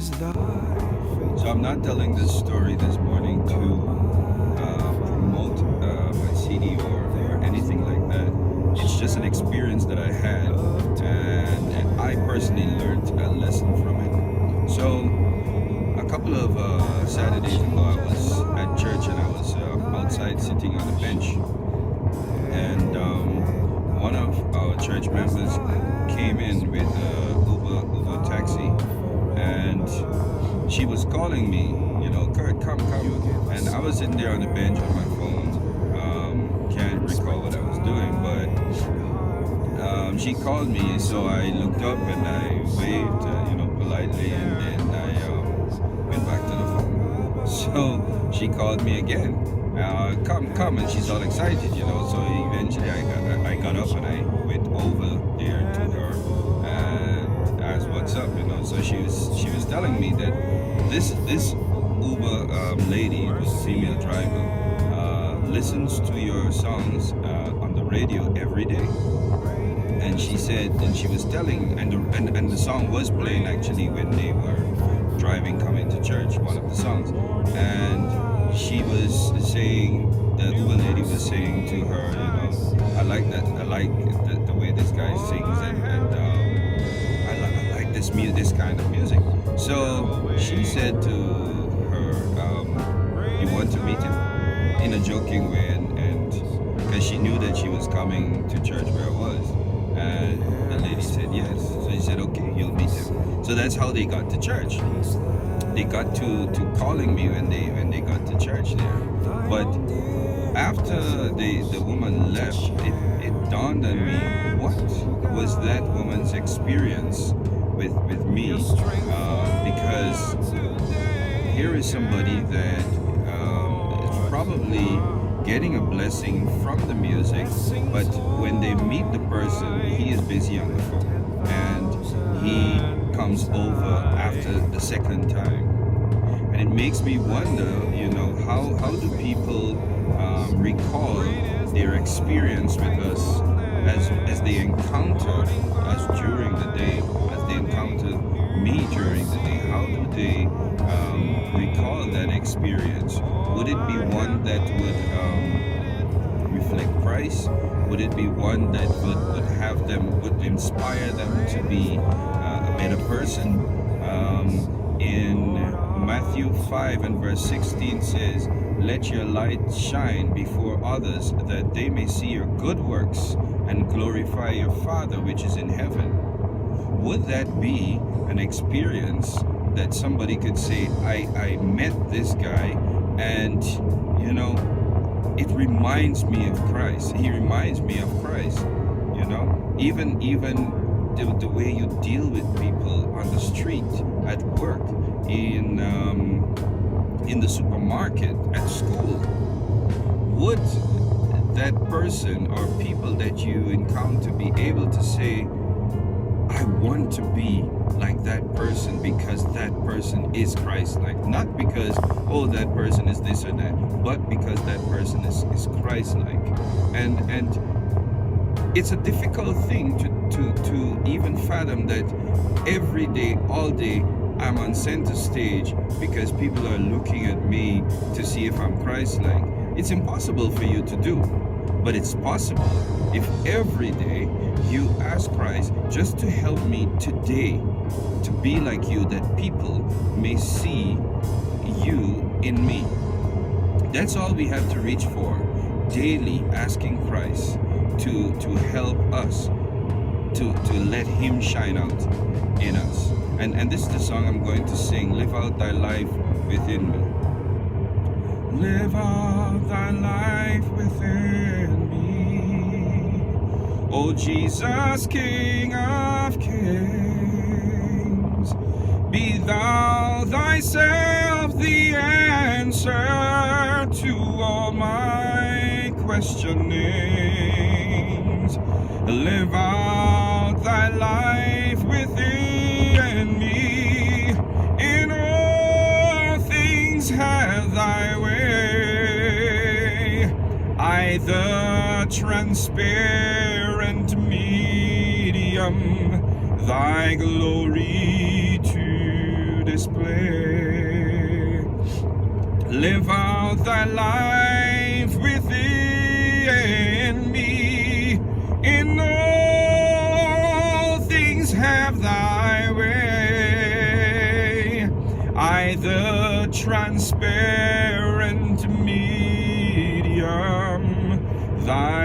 So I'm not telling this story this morning to promote my CD or anything like that. It's just an experience that I had, and I personally learned a lesson from it. So a couple of Saturdays ago, I was at church and I was outside sitting on a bench, and one of our church members came in with a Uber taxi, and she was calling me, Kurt, come. And I was sitting there on the bench on my phone. Can't recall what I was doing, but she called me, so I looked up and I waved, politely, and then I went back to the phone. So she called me again. Come, and she's all excited, So eventually I got up and I went over there to her and asked what's up, So she was telling me that this Uber lady, who's a female driver, listens to your songs on the radio every day. And she said, and she was telling, and the song was playing actually when they were driving coming to church, one of the songs, and she was saying, the Uber lady was saying to her, I like the way this guy sings, and I like this kind of music. So she said to her, you want to meet him? In a joking way, and because she knew that she was coming to church where I was, and the lady said yes. So she said, okay, you'll meet him. So that's how they got to church. They got to calling me when they got to church there. But after the woman left, it dawned on me, what was that woman's experience with me? Because here is somebody that is probably getting a blessing from the music, but when they meet the person, he is busy on the phone, and he comes over after the second time. And it makes me wonder, how do people recall their experience with us as they encounter us during the day, as they encounter me during the day? How do they recall that experience? Would it be one that would reflect Christ? Would it be one that would inspire them to be a better person? In Matthew 5 and verse 16 says, let your light shine before others, that they may see your good works and glorify your Father which is in heaven. Would that be an experience that somebody could say, I met this guy, and it reminds me of Christ. He reminds me of Christ. Even the way you deal with people on the street, at work, in the supermarket, at school. Would that person or people that you encounter be able to say, I want to be like that person because that person is Christ-like? Not because, that person is this or that, but because that person is Christ-like. And it's a difficult thing to even fathom that every day, all day, I'm on center stage because people are looking at me to see if I'm Christ-like. It's impossible for you to do, but it's possible if every day you ask Christ just to help me today to be like you, that people may see you in me. That's all we have to reach for, daily asking Christ to help us, to let him shine out in us. And this is the song I'm going to sing, Live Out Thy Life Within Me. Live out thy life within me, O Jesus, King of kings. Be thou thyself the answer to all my questionings. Live out thy life within me. In all things have thy way. I the transparent medium, thy glory today. display. Live out thy life within me. In all things have thy way. I the transparent medium, thy